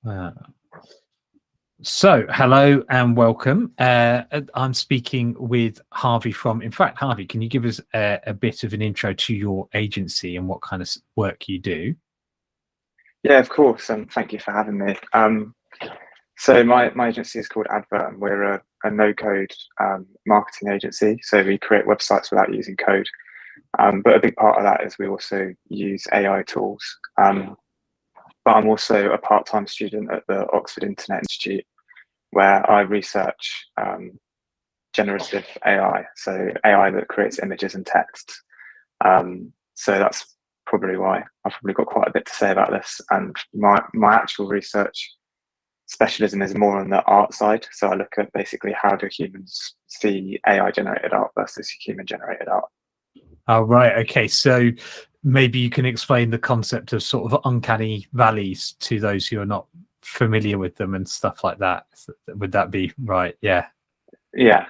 Uh, so, hello and welcome. I'm speaking with Harvey from, in fact, Harvey, can you give us a bit of an intro to your agency and what kind of work you do? Yeah, of course. Thank you for having me. So my agency is called Advert, and we're a no-code marketing agency. So we create websites without using code. But a big part of that is we also use AI tools. But I'm also a part-time student at the Oxford Internet Institute, where I research generative AI, so AI that creates images and text. So that's probably why I've probably got quite a bit to say about this. And my actual research specialism is more on the art side. So I look at basically how do humans see AI generated art versus human generated art. Oh, right. Okay. So maybe you can explain the concept of sort of uncanny valleys to those who are not familiar with them and stuff like that. Would that be right? Yeah. Yeah.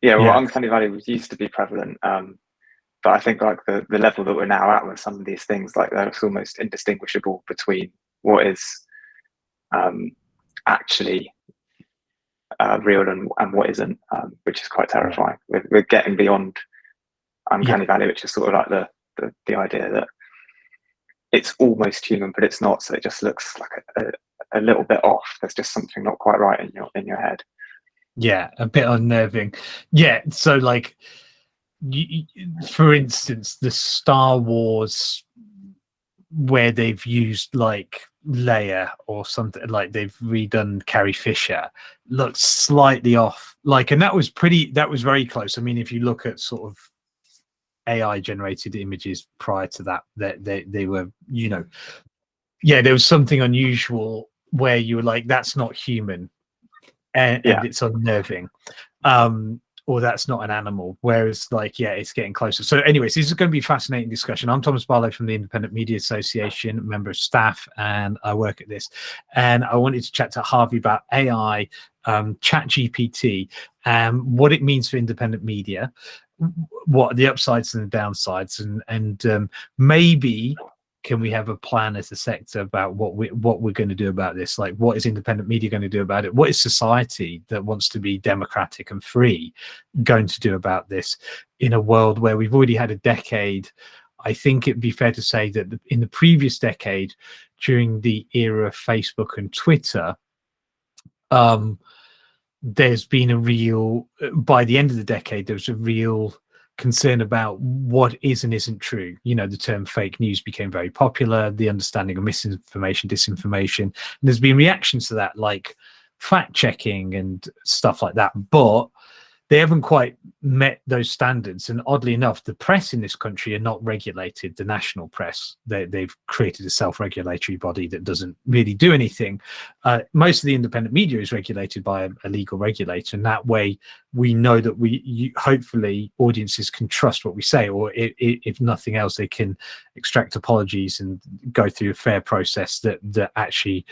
Yeah. Well, Yeah. uncanny valley used to be prevalent. But I think like the level that we're now at with some of these things, like it's almost indistinguishable between what is actually real and what isn't, which is quite terrifying. We're getting beyond uncanny valley, which is sort of like the idea that it's almost human, but it's not. So it just looks like a little bit off. There's just something not quite right in your head. Yeah, a bit unnerving. Yeah, so like, for instance, the Star Wars where they've used like Leia or something, like they've redone Carrie Fisher, looks slightly off. Like, and that was very close. I mean, if you look at sort of AI generated images prior to that, they were, yeah, there was something unusual where you were like, that's not human, and it's unnerving. Or that's not an animal. Whereas, like, yeah, it's getting closer. So, anyways, this is going to be a fascinating discussion. I'm Thomas Barlow from the Independent Media Association, member of staff, and I work at this. And I wanted to chat to Harvey about AI, Chat GPT, what it means for independent media, what are the upsides and the downsides, and maybe can we have a plan as a sector about what we're going to do about this? Like, what is independent media going to do about it? What is society that wants to be democratic and free going to do about this in a world where we've already had a decade? I think it'd be fair to say that in the previous decade, during the era of Facebook and Twitter, there's been a real, by the end of the decade, there was a real concern about what is and isn't true. The term fake news became very popular, the understanding of misinformation, disinformation, and there's been reactions to that, like fact checking and stuff like that, but they haven't quite met those standards. And oddly enough, the press in this country are not regulated. The national press, they've created a self-regulatory body that doesn't really do anything. Most of the independent media is regulated by a legal regulator, and that way we know that hopefully audiences can trust what we say, or if nothing else, they can extract apologies and go through a fair process that actually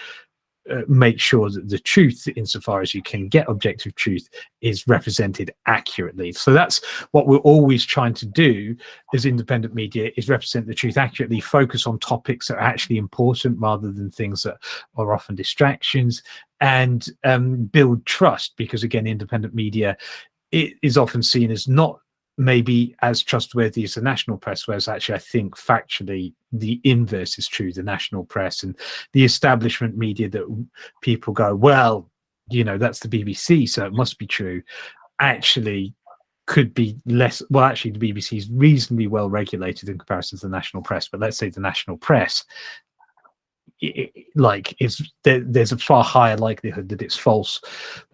make sure that the truth, insofar as you can get objective truth, is represented accurately. So that's what we're always trying to do as independent media, is represent the truth accurately, focus on topics that are actually important rather than things that are often distractions, and build trust, because again, independent media, it is often seen as not maybe as trustworthy as the national press, whereas actually I think factually the inverse is true. The national press and the establishment media that people go, well, that's the BBC, so it must be true, actually could be less. Well, actually the BBC is reasonably well regulated in comparison to the national press, but let's say the national press, there's a far higher likelihood that it's false,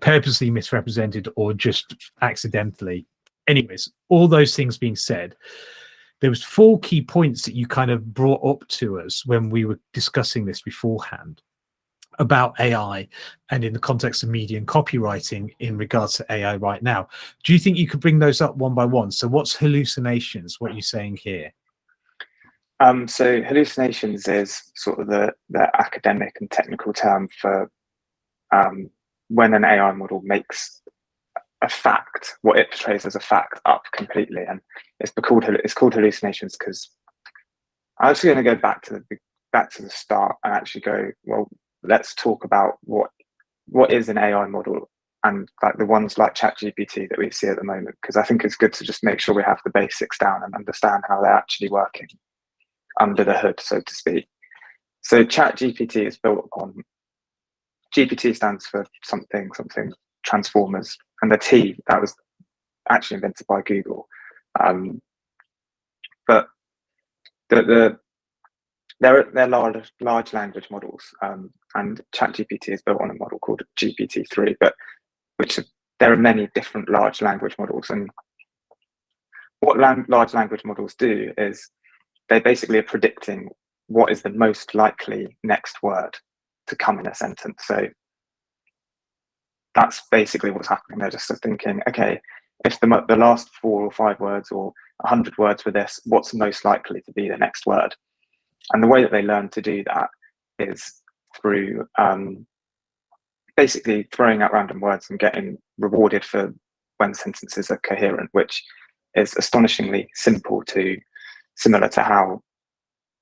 purposely misrepresented, or just accidentally. Anyways, all those things being said, there was 4 key points that you kind of brought up to us when we were discussing this beforehand about AI and in the context of media and copywriting in regards to AI right now. Do you think you could bring those up one by one? So what's hallucinations? What are you saying here? So hallucinations is sort of the academic and technical term for when an AI model makes a fact, what it portrays as a fact, up completely, and it's called hallucinations because I'm actually going to go back to the start and actually go, well, let's talk about what is an AI model, and like the ones like Chat GPT that we see at the moment, because I think it's good to just make sure we have the basics down and understand how they're actually working under the hood, so to speak. So Chat GPT is built upon, GPT stands for something transformers, and the T, that was actually invented by Google. But they're large language models, and ChatGPT is built on a model called GPT-3, but there are many different large language models. And what large language models do is they basically are predicting what is the most likely next word to come in a sentence. So that's basically what's happening. They're just thinking, okay, if the last 4 or 5 words or 100 words were this, what's most likely to be the next word? And the way that they learn to do that is through basically throwing out random words and getting rewarded for when sentences are coherent, which is astonishingly similar to how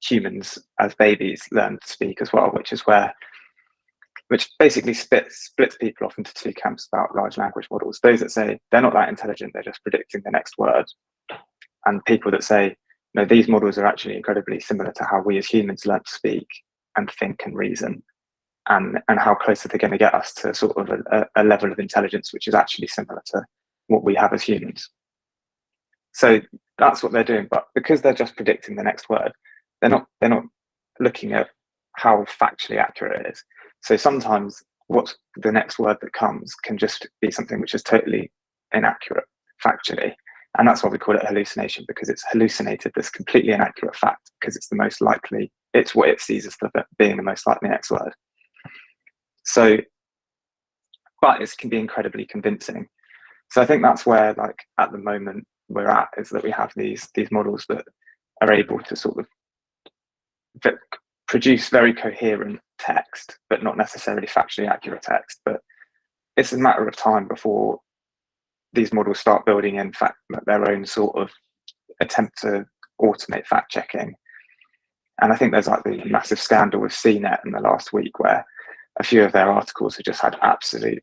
humans as babies learn to speak as well, which basically splits people off into 2 camps about large language models. Those that say they're not that intelligent, they're just predicting the next word, and people that say, no, these models are actually incredibly similar to how we as humans learn to speak and think and reason, and how close are they going to get us to sort of a level of intelligence which is actually similar to what we have as humans. So that's what they're doing, but because they're just predicting the next word, they're not looking at how factually accurate it is. So sometimes what's the next word that comes can just be something which is totally inaccurate factually. And that's why we call it hallucination, because it's hallucinated this completely inaccurate fact, because it's the most likely, it's what it sees as being the most likely next word. So, but it can be incredibly convincing. So I think that's where, like, at the moment we're at, is that we have these models that are able to sort of produce very coherent text, but not necessarily factually accurate text. But it's a matter of time before these models start building in fact their own sort of attempt to automate fact checking. And I think there's like the massive scandal with CNET in the last week, where a few of their articles have just had absolute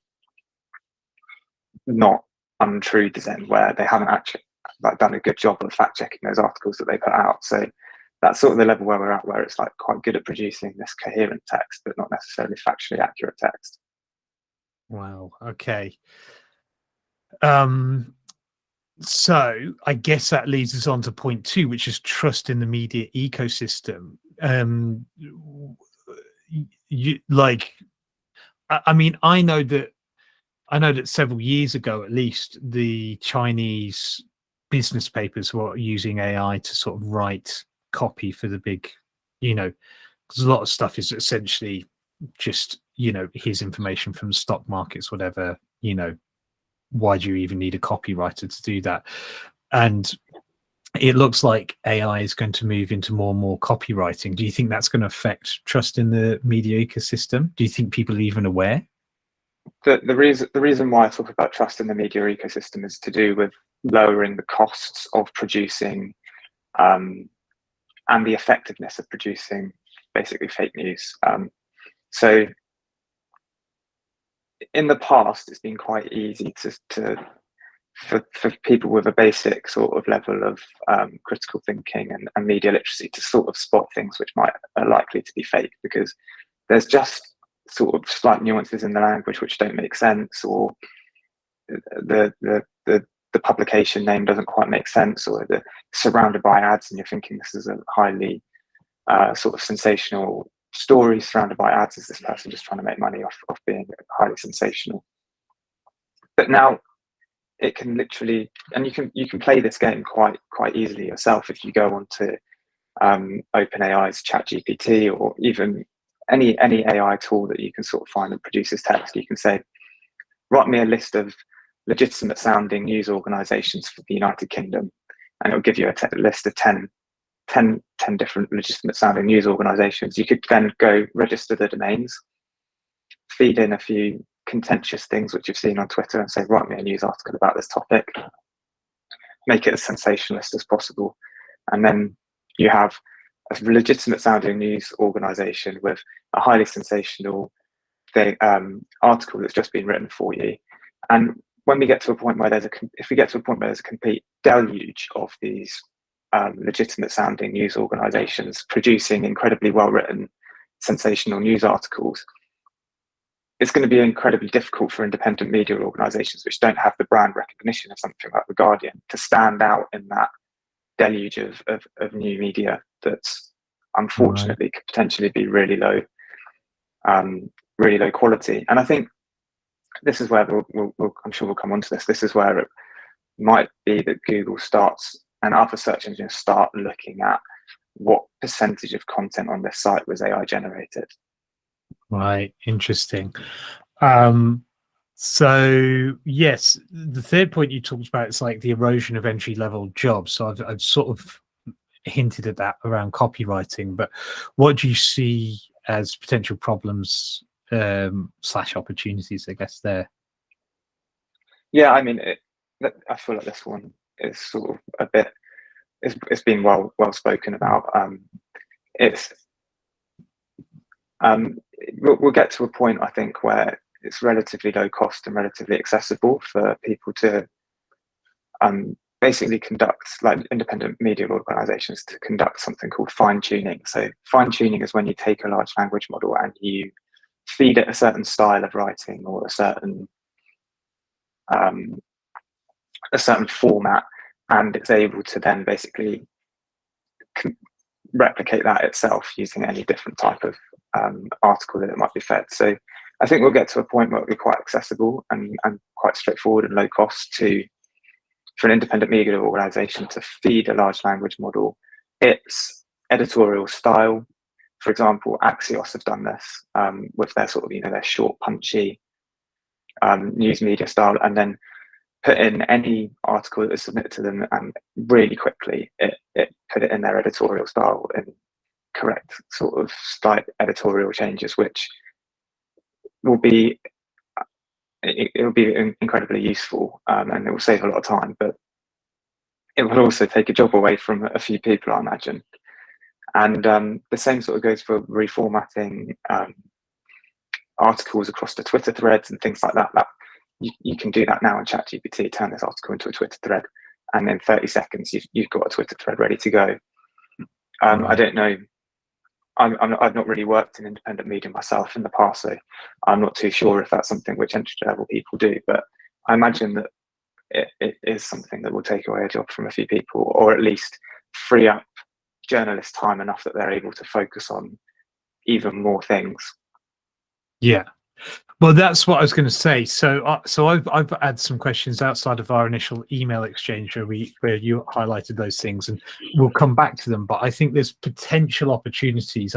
not untruths in, where they haven't actually like done a good job of fact checking those articles that they put out. So that's sort of the level where we're at, where it's like quite good at producing this coherent text, but not necessarily factually accurate text. Wow. Okay. So I guess that leads us on to point 2, which is trust in the media ecosystem. I mean, I know that several years ago, at least, the Chinese business papers were using AI to sort of write copy for the big, because a lot of stuff is essentially just, here's information from the stock markets, whatever, why do you even need a copywriter to do that? And it looks like AI is going to move into more and more copywriting. Do you think that's going to affect trust in the media ecosystem? Do you think people are even aware? The reason why I talk about trust in the media ecosystem is to do with lowering the costs of producing and the effectiveness of producing basically fake news. So in the past, it's been quite easy for people with a basic sort of level of critical thinking and media literacy to sort of spot things which are likely to be fake, because there's just sort of slight nuances in the language which don't make sense, or the publication name doesn't quite make sense, or they're surrounded by ads and you're thinking this is a highly sort of sensational story surrounded by ads. Is this person just trying to make money off being highly sensational? But now it can literally, and you can play this game quite easily yourself if you go on to OpenAI's Chat GPT, or even any AI tool that you can sort of find that produces text. You can say, write me a list of legitimate sounding news organizations for the United Kingdom, and it'll give you a list of 10 different legitimate sounding news organizations. You could then go register the domains, feed in a few contentious things which you've seen on Twitter, and say, write me a news article about this topic, make it as sensationalist as possible, and then you have legitimate sounding news organization with a highly sensational thing, article that's just been written for you. And when we get to a point where if we get to a point where there's a complete deluge of these legitimate sounding news organizations producing incredibly well written, sensational news articles, it's going to be incredibly difficult for independent media organizations which don't have the brand recognition of something like The Guardian to stand out in that deluge of new media that's unfortunately could potentially be really low quality. And I think this is where I'm sure we'll come on to this. This is where it might be that Google starts and other search engines start looking at what percentage of content on this site was AI generated. Right, interesting. So yes, the third point you talked about is like the erosion of entry-level jobs. So I've sort of hinted at that around copywriting, but what do you see as potential problems slash opportunities, I guess, there? Yeah, I mean, I feel like this one is sort of a bit. It's been well spoken about. We'll get to a point, I think, where it's relatively low cost and relatively accessible for people to basically conduct, like independent media organizations, to conduct something called fine tuning. So fine tuning is when you take a large language model and you feed it a certain style of writing or a certain format, and it's able to then basically replicate that itself using any different type of article that it might be fed. So I think we'll get to a point where it'll be quite accessible and quite straightforward and low cost for an independent media organization to feed a large language model its editorial style. For example, Axios have done this with their sort of, their short, punchy news media style, and then put in any article that is submitted to them, and really quickly it put it in their editorial style and correct sort of slight editorial changes, which will be incredibly useful, and it will save a lot of time, but it will also take a job away from a few people, I imagine. And the same sort of goes for reformatting articles across the Twitter threads and things like that. You can do that now in Chat GPT, turn this article into a Twitter thread, and in 30 seconds you've got a Twitter thread ready to go. Right. I don't know. I've not really worked in independent media myself in the past, so I'm not too sure if that's something which entry-level people do, but I imagine that it is something that will take away a job from a few people, or at least free up journalists' time enough that they're able to focus on even more things. Yeah. Well, that's what I was going to say. So I've had some questions outside of our initial email exchange where you highlighted those things, and we'll come back to them. But I think there's potential opportunities,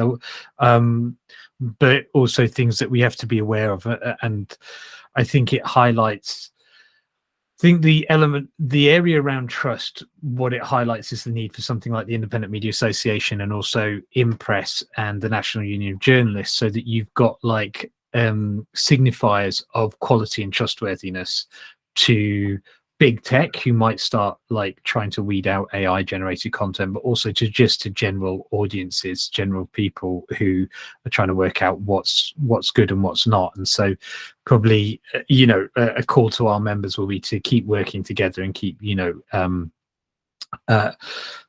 but also things that we have to be aware of. And I think it highlights. I think the area around trust, what it highlights is the need for something like the Independent Media Association and also Impress and the National Union of Journalists, so that you've got like signifiers of quality and trustworthiness to big tech who might start like trying to weed out AI generated content, but also to general audiences, general people who are trying to work out what's good and what's not. And so probably a call to our members will be to keep working together and keep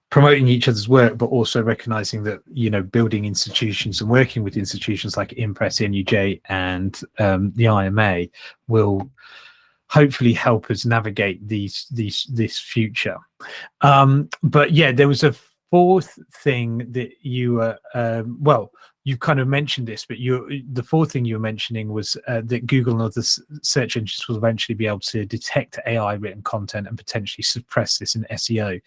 promoting each other's work, but also recognizing that building institutions and working with institutions like Impress, NUJ, and the IMA will hopefully help us navigate this future. But yeah, there was a fourth thing that you you kind of mentioned this, but the fourth thing you were mentioning was that Google and other search engines will eventually be able to detect AI written content and potentially suppress this in SEO.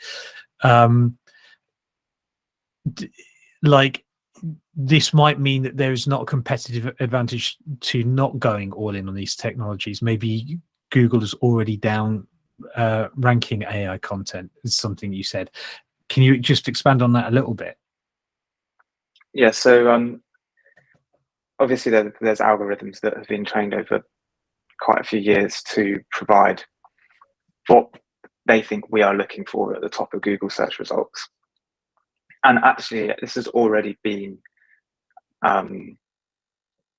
Like this might mean that there is not a competitive advantage to not going all in on these technologies. Maybe Google is already down ranking AI content, is something you said. Can you just expand on that a little bit? Yeah, so obviously there's algorithms that have been trained over quite a few years to provide what they think we are looking for at the top of Google search results. And actually, this has already been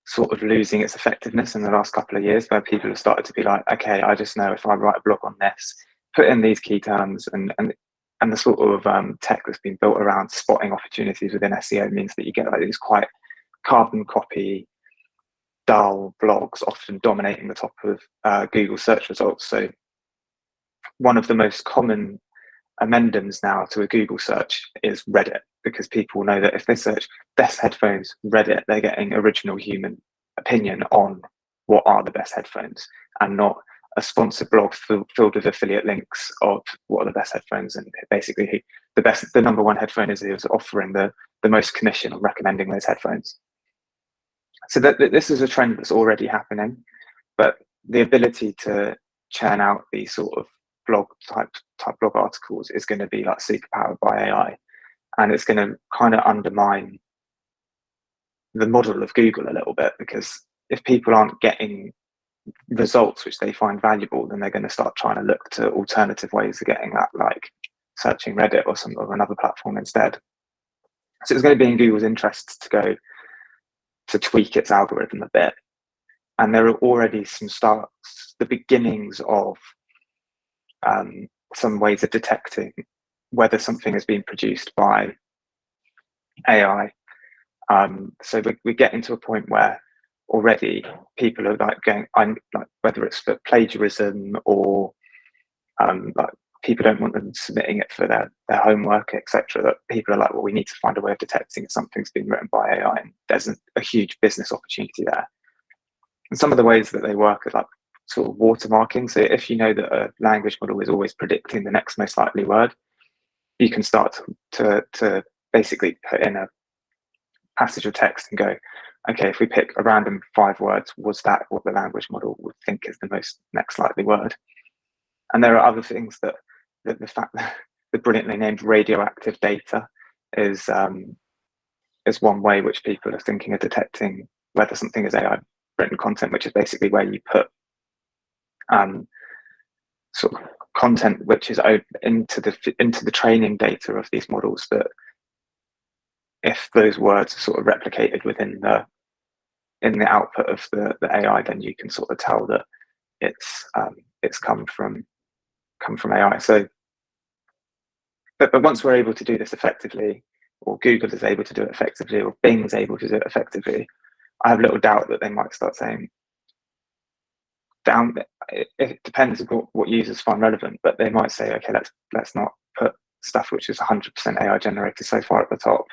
sort of losing its effectiveness in the last couple of years, where people have started to be like, okay, I just know if I write a blog on this, put in these key terms, and the sort of tech that's been built around spotting opportunities within SEO means that you get like these quite carbon copy, dull blogs, often dominating the top of Google search results. So one of the most common amendments now to a Google search is Reddit, because people know that if they search best headphones Reddit, they're getting original human opinion on what are the best headphones, and not a sponsored blog filled with affiliate links of what are the best headphones, and basically the number one headphone is offering the most commission on recommending those headphones. So that this is a trend that's already happening, but the ability to churn out these sort of blog type blog articles is going to be like superpowered by AI, and it's going to kind of undermine the model of Google a little bit, because if people aren't getting results which they find valuable, then they're going to start trying to look to alternative ways of getting that, like searching Reddit or another platform instead. So it's going to be in Google's interests to tweak its algorithm a bit, and there are already the beginnings of some ways of detecting whether something has been produced by AI. So we're getting to a point where already people are like going, whether it's for plagiarism or like people don't want them submitting it for their homework, etc. That people are like, well, we need to find a way of detecting if something's been written by AI, and there's a huge business opportunity there. And some of the ways that they work are like sort of watermarking. So if you know that a language model is always predicting the next most likely word, you can start to basically put in a passage of text and go, okay, if we pick a random 5 words, was that what the language model would think is the most next likely word? And there are other things that the fact that the brilliantly named radioactive data is one way which people are thinking of detecting whether something is AI written content, which is basically where you put sort of content which is into the training data of these models, that if those words are sort of replicated within the output of the AI, then you can sort of tell that it's come from AI. So, but once we're able to do this effectively, or Google is able to do it effectively, or Bing is able to do it effectively, I have little doubt that they might start saying, it depends on what users find relevant, but they might say, okay, let's not put stuff which is 100% AI generated so far at the top.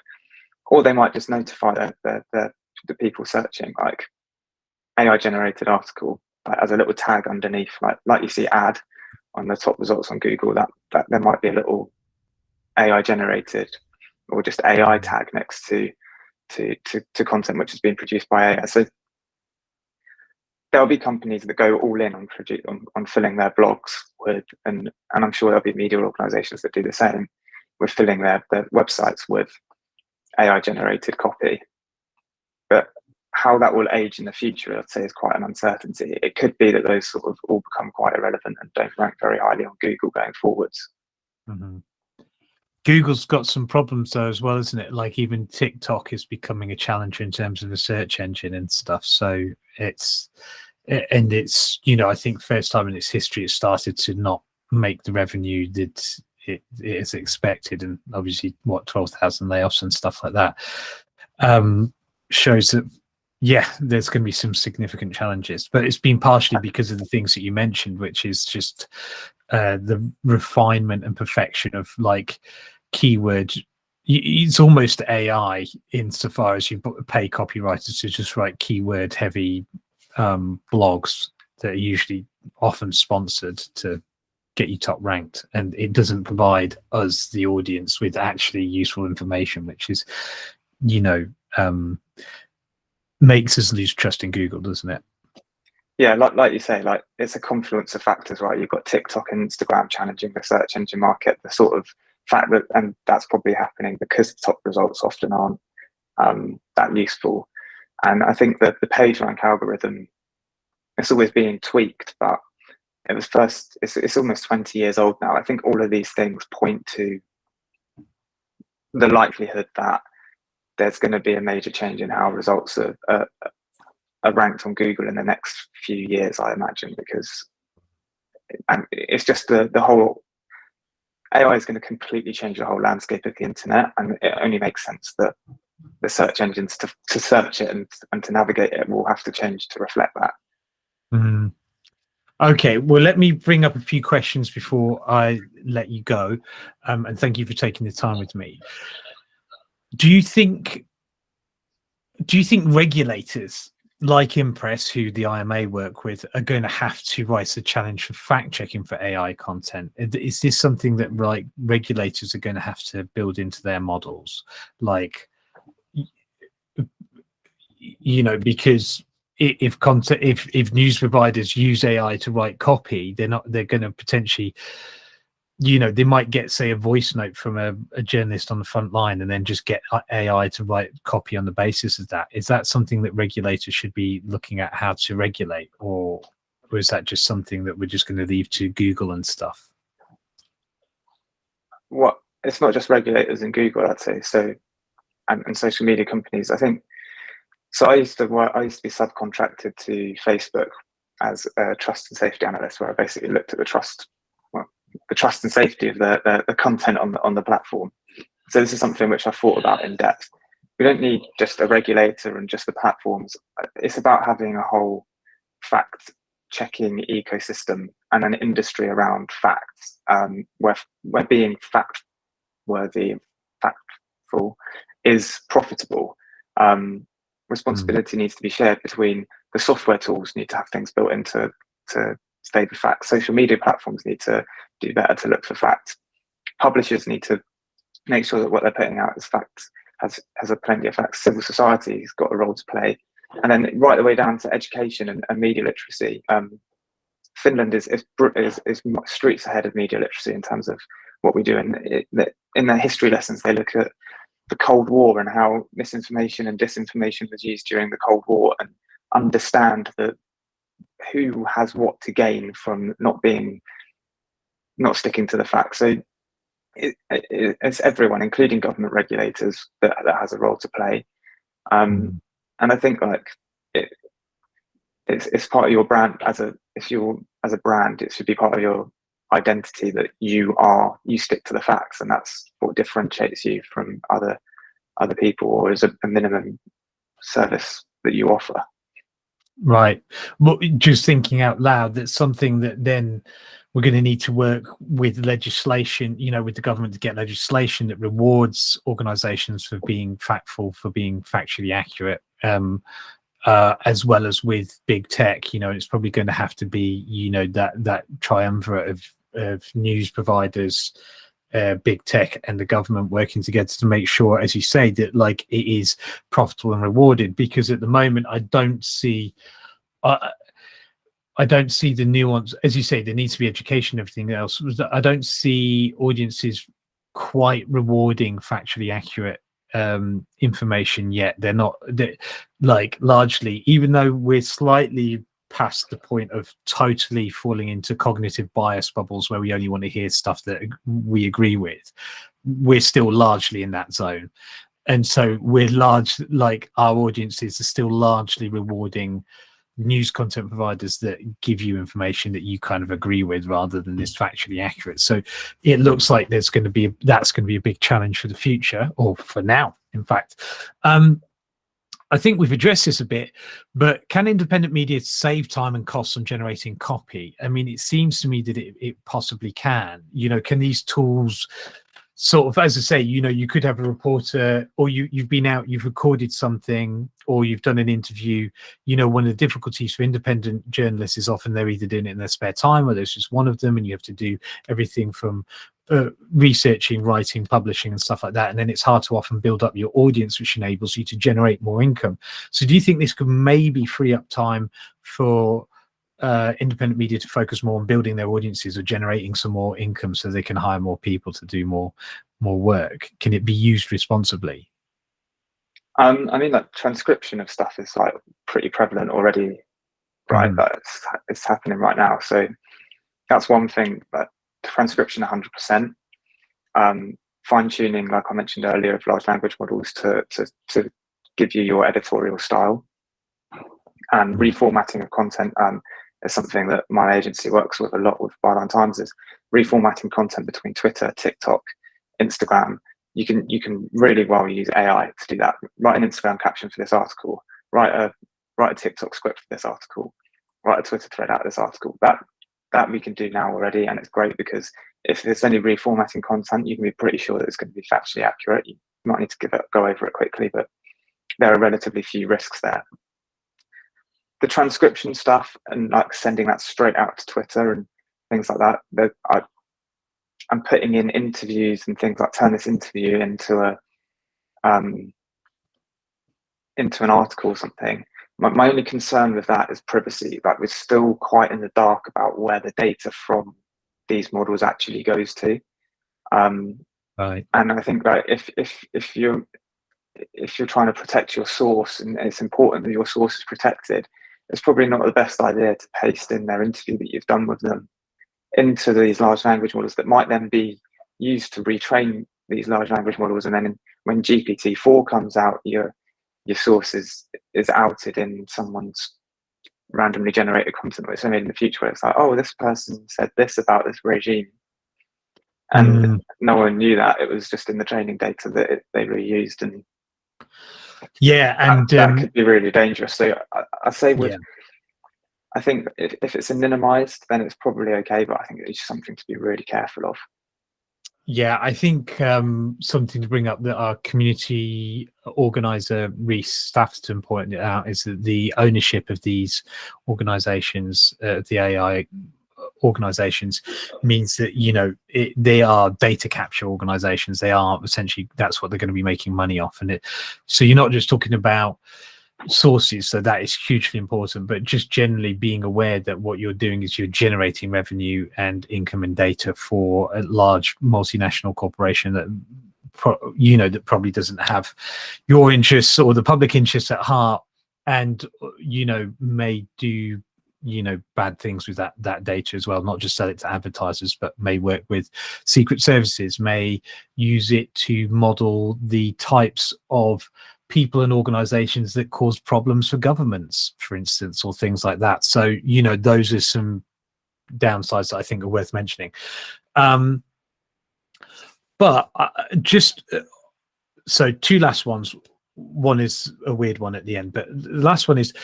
Or they might just notify the people searching, like AI generated article, like, as a little tag underneath, like you see ad on the top results on Google, that there might be a little AI generated or just AI tag next to content which has been produced by AI. So there'll be companies that go all in on filling their blogs with, and I'm sure there'll be media organizations that do the same, with filling their websites with AI generated copy. But how that will age in the future, I'd say, is quite an uncertainty. It could be that those sort of all become quite irrelevant and don't rank very highly on Google going forwards. Mm-hmm. Google's got some problems though as well, isn't it? Like even TikTok is becoming a challenger in terms of the search engine and stuff. So it's I think first time in its history it started to not make the revenue that it is expected, and obviously 12,000 layoffs and stuff like that shows that there's going to be some significant challenges, but it's been partially because of the things that you mentioned, which is just the refinement and perfection of like keyword. It's almost AI insofar as you pay copywriters to just write keyword heavy blogs that are usually often sponsored to get you top ranked, and it doesn't provide us, the audience, with actually useful information, which is makes us lose trust in Google, doesn't it? Yeah, like you say, like it's a confluence of factors, right? You've got TikTok and Instagram challenging the search engine market, the sort of fact that, and that's probably happening because the top results often aren't that useful. And I think that the PageRank algorithm, it's always being tweaked, but it's almost 20 years old now. I think all of these things point to the likelihood that there's going to be a major change in how results are ranked on Google in the next few years, I imagine, because it's just the whole AI is going to completely change the whole landscape of the internet, and it only makes sense that the search engines to search it and to navigate it will have to change to reflect that. Mm. Okay, well, let me bring up a few questions before I let you go, and thank you for taking the time with me. Do you think regulators like Impress, who the IMA work with, are going to have to rise a challenge for fact checking for AI content? Is this something that regulators are going to have to build into their models? Like, because if news providers use AI to write copy, they're going to potentially, they might get, say, a voice note from a journalist on the front line and then just get AI to write copy on the basis of that. Is that something that regulators should be looking at how to regulate, or is that just something that we're just going to leave to Google and stuff? It's not just regulators and Google, I'd say. So, and social media companies, I think. So I used to be subcontracted to Facebook as a trust and safety analyst, where I basically looked at the trust and safety of the content on the platform. So this is something which I've thought about in depth. We don't need just a regulator and just the platforms. It's about having a whole fact checking ecosystem and an industry around facts, where being fact worthy, factful is profitable. Responsibility needs to be shared between the software tools, need to have things built into to stay with facts. Social media platforms need to do better to look for facts. Publishers need to make sure that what they're putting out is facts, has a plenty of facts. Civil society has got a role to play. And then right the way down to education and media literacy. Finland is streets ahead of media literacy in terms of what we do. And in their history lessons, they look at the Cold War and how misinformation and disinformation was used during the Cold War, and understand that who has what to gain from not sticking to the facts. So it's everyone, including government regulators, that has a role to play. And I think it's part of your brand as a brand. It should be part of your identity that you stick to the facts, and that's what differentiates you from other people, or is a minimum service that you offer. Right. Well, just thinking out loud, that's something that then we're going to need to work with legislation, with the government, to get legislation that rewards organizations for being factful, for being factually accurate, as well as with big tech. It's probably going to have to be, that triumvirate of news providers, big tech, and the government working together to make sure, as you say, that it is profitable and rewarded. Because at the moment, I don't see the nuance. As you say, there needs to be education, everything else. I don't see audiences quite rewarding factually accurate information yet. They're largely, even though we're slightly past the point of totally falling into cognitive bias bubbles where we only want to hear stuff that we agree with, we're still largely in that zone. And so our audiences are still largely rewarding news content providers that give you information that you kind of agree with, rather than this factually accurate. So it looks like that's going to be a big challenge for the future, or for now, in fact. I think we've addressed this a bit, but can independent media save time and costs on generating copy? I mean, it seems to me that it possibly can. Can these tools sort of, as I say, you could have a reporter, or you've been out, you've recorded something, or you've done an interview. One of the difficulties for independent journalists is often they're either doing it in their spare time, or there's just one of them, and you have to do everything from researching, writing, publishing, and stuff like that. And then it's hard to often build up your audience, which enables you to generate more income. So do you think this could maybe free up time for independent media to focus more on building their audiences or generating some more income, so they can hire more people to do more work? Can it be used responsibly? I mean, transcription of stuff is pretty prevalent already, right? It's happening right now. So that's one thing. But transcription, 100%. fine tuning, like I mentioned earlier, of large language models to give you your editorial style, and reformatting of content is something that my agency works with a lot with Byline Times, is reformatting content between Twitter, TikTok, Instagram. You can really well use AI to do that. Write an Instagram caption for this article, write a TikTok script for this article, write a Twitter thread out of this article. That we can do now already, and it's great because if there's any reformatting content, you can be pretty sure that it's going to be factually accurate. You might need to go over it quickly, but there are relatively few risks there. The transcription stuff and like sending that straight out to Twitter and things like that, I'm putting in interviews and things like turn this interview into an article or something. My only concern with that is privacy. Like, we're still quite in the dark about where the data from these models actually goes to. Right. And I think that if you're trying to protect your source, and it's important that your source is protected, it's probably not the best idea to paste in their interview that you've done with them into these large language models that might then be used to retrain these large language models. And then when GPT-4 comes out, your source is outed in someone's randomly generated content, which I mean in the future where it's like, oh, this person said this about this regime, and no one knew that. It was just in the training data that they reused, and yeah, and that could be really dangerous. So I say I think if it's minimized, then it's probably okay, but I think it's something to be really careful of. Yeah, I think something to bring up that our community organizer Reese Staffton pointed out is that the ownership of these organizations, the AI organizations, means that they are data capture organizations. They are essentially, that's what they're going to be making money off. And so you're not just talking about sources, so that is hugely important, but just generally being aware that what you're doing is you're generating revenue and income and data for a large multinational corporation that that probably doesn't have your interests or the public interests at heart, and may do bad things with that data as well, not just sell it to advertisers, but may work with secret services, may use it to model the types of people and organizations that cause problems for governments, for instance, or things like that. So those are some downsides that I think are worth mentioning. But so two last ones. One is a weird one at the end, but the last one is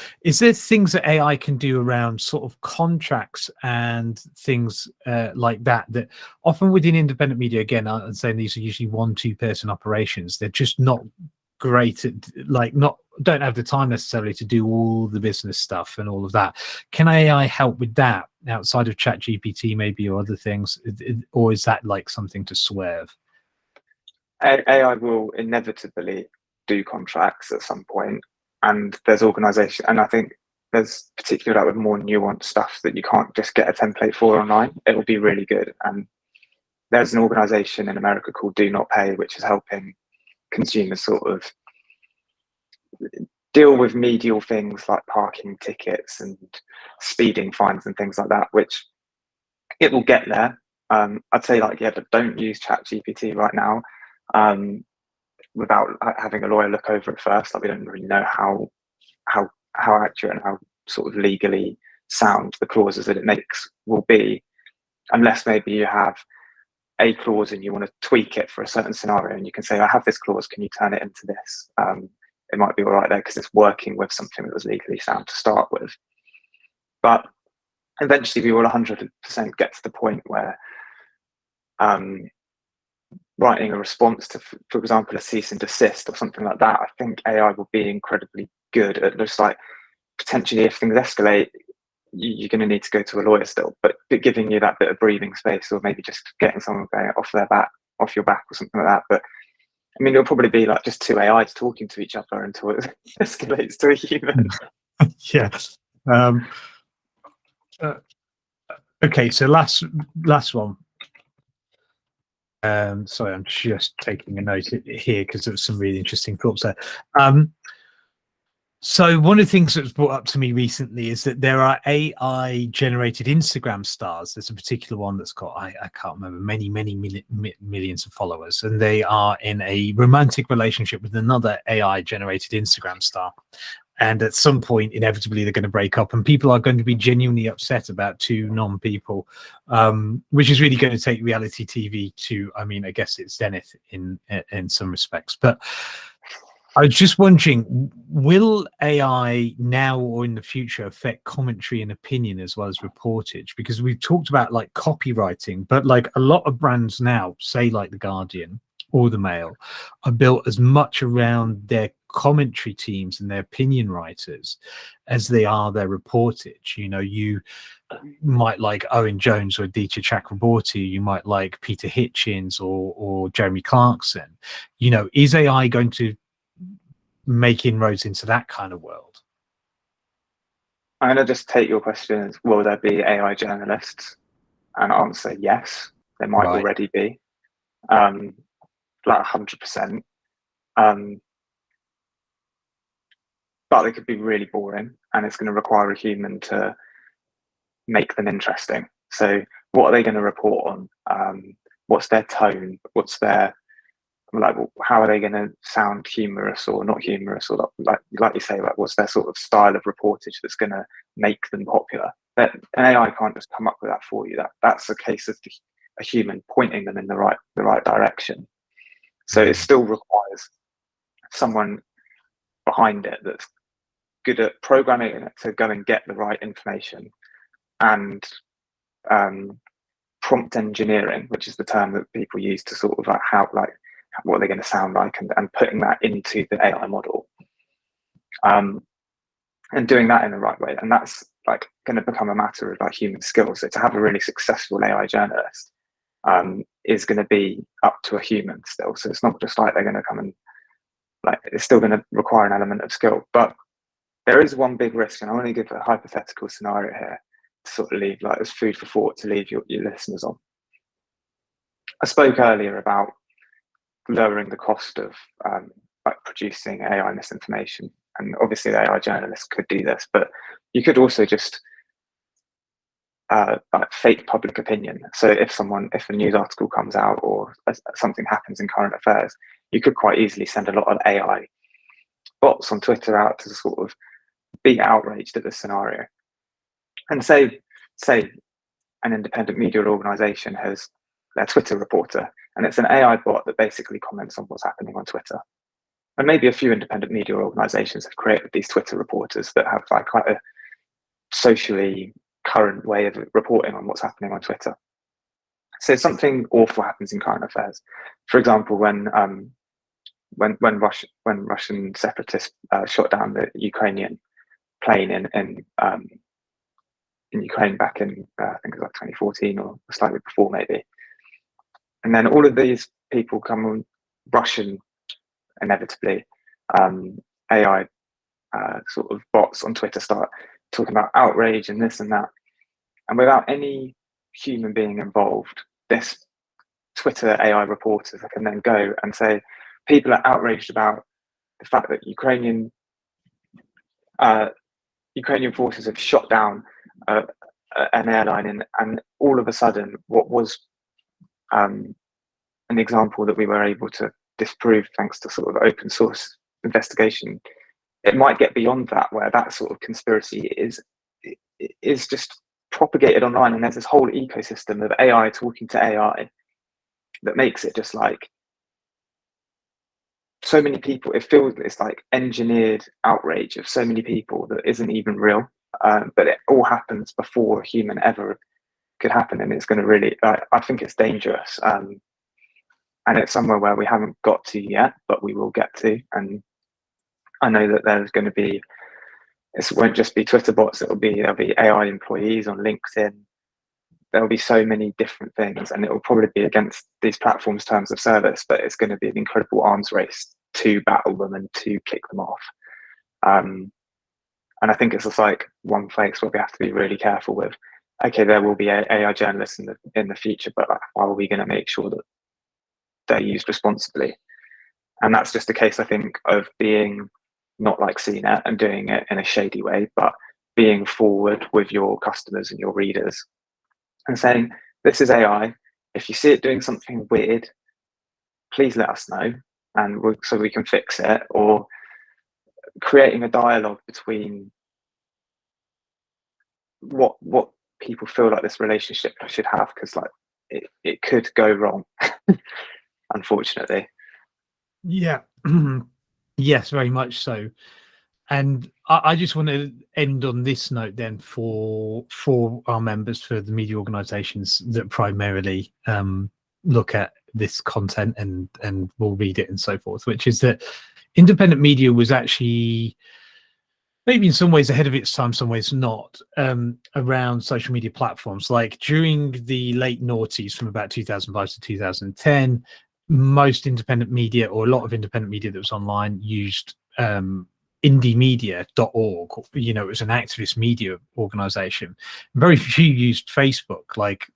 there things that AI can do around sort of contracts and things like that often within independent media, again, I'm saying these are usually 1-2 person operations. They're just not great at, don't have the time necessarily to do all the business stuff and all of that. Can AI help with that outside of Chat GPT maybe, or other things, or is that like something to swerve? AI will inevitably do contracts at some point, and there's organization, and I think there's particularly with more nuanced stuff that you can't just get a template for online. It will be really good. And there's an organization in America called Do Not Pay, which is helping consumers sort of deal with medial things like parking tickets and speeding fines and things like that, which it will get there. I'd say but don't use Chat GPT right now without having a lawyer look over it first. We don't really know how accurate and how sort of legally sound the clauses that it makes will be, unless maybe you have a clause and you want to tweak it for a certain scenario, and you can say, I have this clause, can you turn it into this? It might be all right there because it's working with something that was legally sound to start with. But eventually we will 100% get to the point where writing a response to, for example, a cease and desist or something like that, I think AI will be incredibly good at just potentially if things escalate, you're going to need to go to a lawyer still, but giving you that bit of breathing space, or maybe just getting someone going off your back or something like that. But I mean, it'll probably be just two AIs talking to each other until it escalates to a human. Yeah. Okay, so last one. Sorry, I'm just taking a note here because there was some really interesting thoughts there. So one of the things that's brought up to me recently is that there are AI generated Instagram stars. There's a particular one that's got, I can't remember, many millions of followers, and they are in a romantic relationship with another AI generated Instagram star. And at some point, inevitably, they're going to break up, and people are going to be genuinely upset about two non-people, which is really going to take reality TV to, I mean, I guess it's zenith in some respects. But I was just wondering, will AI now or in the future affect commentary and opinion as well as reportage? Because we've talked about like copywriting, but like a lot of brands now, say like The Guardian or The Mail, are built as much around their commentary teams and their opinion writers as they are their reportage. You know, you might like Owen Jones or Aditya Chakraborty, you might like Peter Hitchens or Jeremy Clarkson. You know, is AI going to make inroads into that kind of world? I'm going to just take your question as, will there be AI journalists? And answer yes, there might Right. already be, like 100%. But they could be really boring, and it's going to require a human to make them interesting. So what are they going to report on? What's their tone? What's their, like, how are they going to sound humorous or not humorous, or like you say, like what's their sort of style of reportage that's going to make them popular? That an AI can't just come up with that for you. That's a case of a human pointing them in the right direction. So it still requires someone behind it that's good at programming it to go and get the right information, and prompt engineering, which is the term that people use to sort of like what they're going to sound like, and putting that into the AI model, and doing that in the right way. And that's like going to become a matter of like human skills. So to have a really successful AI journalist is going to be up to a human still. So it's not just like they're going to come and, like, it's still going to require an element of skill. But there is one big risk, and I want to give a hypothetical scenario here to sort of leave like as food for thought to leave your listeners on. I spoke earlier about lowering the cost of like producing AI misinformation, and obviously the AI journalists could do this, but you could also just like fake public opinion. So if a news article comes out or something happens in current affairs, you could quite easily send a lot of AI bots on Twitter out to sort of be outraged at the scenario, and say an independent media organization has their Twitter reporter, and it's an AI bot that basically comments on what's happening on Twitter. And maybe a few independent media organizations have created these Twitter reporters that have like quite a socially current way of reporting on what's happening on Twitter. So something awful happens in current affairs. For example, when Russian separatists shot down the Ukrainian plane in Ukraine back in I think it was like 2014 or slightly before maybe. And then all of these people come on Russian, inevitably, AI sort of bots on Twitter start talking about outrage and this and that. And without any human being involved, this Twitter AI reporter can then go and say, people are outraged about the fact that Ukrainian forces have shot down an airline, and all of a sudden, what was an example that we were able to disprove thanks to sort of open source investigation, it might get beyond that, where that sort of conspiracy is just propagated online, and there's this whole ecosystem of AI talking to AI that makes it just like so many people. It feels it's like engineered outrage of so many people that isn't even real, but it all happens before a human ever could happen, and it's going to really, I think it's dangerous, and it's somewhere where we haven't got to yet, but we will get to. And I know that there's going to be, it won't just be Twitter bots, there'll be AI employees on LinkedIn. There'll be so many different things, and it will probably be against these platforms' terms of service, but it's going to be an incredible arms race to battle them and to kick them off. And I think it's just like one place where we have to be really careful with, okay, there will be AI journalists in the future, but like, how are we going to make sure that they're used responsibly? And that's just a case, I think, of being not like CNET and doing it in a shady way, but being forward with your customers and your readers and saying, this is AI. If you see it doing something weird, please let us know, and so we can fix it. Or creating a dialogue between what people feel like this relationship should have, because like it could go wrong, unfortunately. Yeah. Yes, very much so. And I just want to end on this note then for our members, for the media organizations that primarily look at this content and will read it and so forth, which is that independent media was actually maybe in some ways ahead of its time, some ways not, around social media platforms. Like during the late noughties, from about 2005 to 2010, most independent media, or a lot of independent media that was online, used indiemedia.org. You know, it was an activist media organization. Very few used Facebook. Like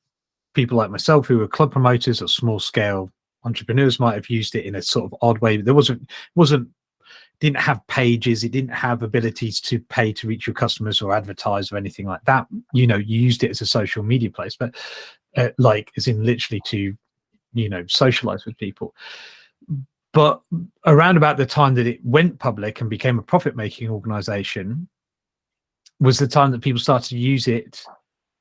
people like myself who were club promoters or small scale entrepreneurs might have used it in a sort of odd way, but there wasn't didn't have pages, it didn't have abilities to pay to reach your customers or advertise or anything like that. You know, you used it as a social media place, but like as in literally to, you know, socialize with people. But around about the time that it went public and became a profit-making organization was the time that people started to use it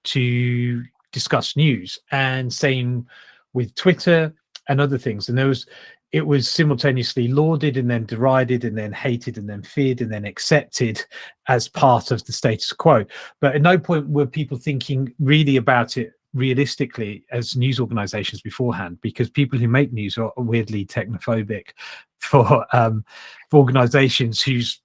to discuss news, and same with Twitter and other things. And it was simultaneously lauded and then derided and then hated and then feared and then accepted as part of the status quo. But at no point were people thinking really about it realistically as news organizations beforehand, because people who make news are weirdly technophobic for organizations whose,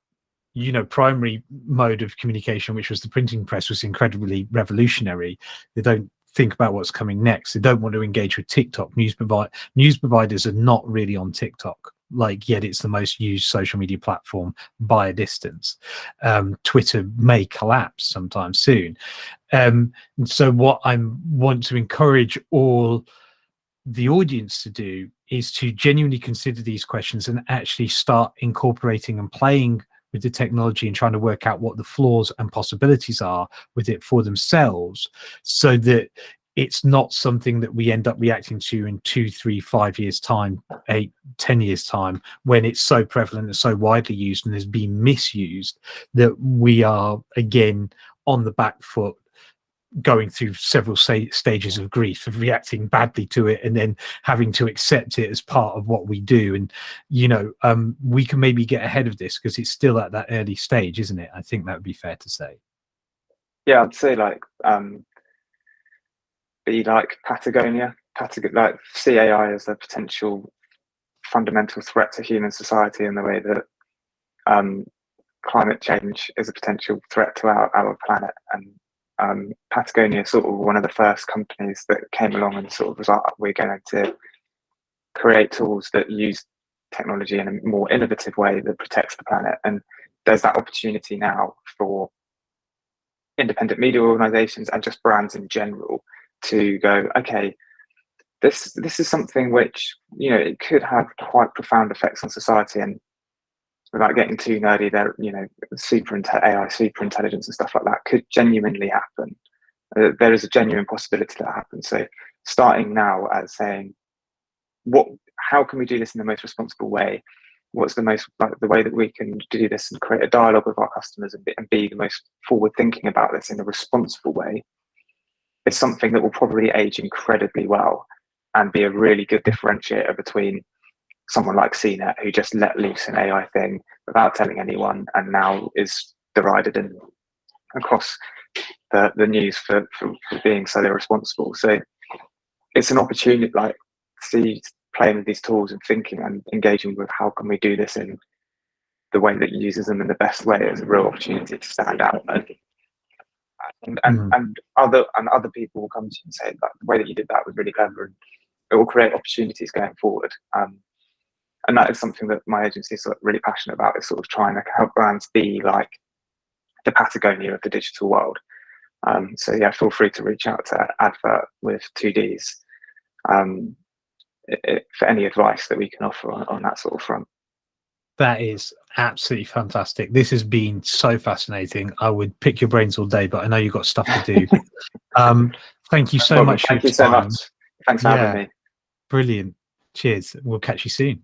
you know, primary mode of communication, which was the printing press, was incredibly revolutionary. They don't think about what's coming next. They don't want to engage with TikTok. News providers are not really on TikTok, like, yet it's the most used social media platform by a distance. Twitter may collapse sometime soon. So what I want to encourage all the audience to do is to genuinely consider these questions and actually start incorporating and playing with the technology and trying to work out what the flaws and possibilities are with it for themselves, so that it's not something that we end up reacting to in 2, 3, 5 years time, 8, 10 years time, when it's so prevalent and so widely used and has been misused, that we are again on the back foot, going through several stages of grief, of reacting badly to it and then having to accept it as part of what we do. And, you know, we can maybe get ahead of this because it's still at that early stage, isn't it? I think that would be fair to say. Yeah, I'd say like be like Patagonia, like see AI as a potential fundamental threat to human society, in the way that climate change is a potential threat to our planet. And Patagonia is sort of one of the first companies that came along and sort of was like, we're going to create tools that use technology in a more innovative way that protects the planet. And there's that opportunity now for independent media organizations and just brands in general to go, okay, this is something which, you know, it could have quite profound effects on society. And without getting too nerdy, there, you know, AI super intelligence and stuff like that could genuinely happen. There is a genuine possibility that happens. So starting now as saying, how can we do this in the most responsible way? What's the most, like, the way that we can do this and create a dialogue with our customers and be the most forward thinking about this in a responsible way, is something that will probably age incredibly well and be a really good differentiator between someone like CNET, who just let loose an AI thing without telling anyone and now is derided and across the news for being so irresponsible. So it's an opportunity, like, see, playing with these tools and thinking and engaging with how can we do this in the way that uses them in the best way, is a real opportunity to stand out. And other people will come to you and say that the way that you did that was really clever, and it will create opportunities going forward. And that is something that my agency is really passionate about, is sort of trying to help brands be like the Patagonia of the digital world. So yeah, feel free to reach out to Advert with 2Ds for any advice that we can offer on that sort of front. That is absolutely fantastic. This has been so fascinating. I would pick your brains all day, but I know you've got stuff to do. Thank you No so problem. much for your Thank you so time. much. Thanks for having Yeah, me. brilliant. Cheers. We'll catch you soon.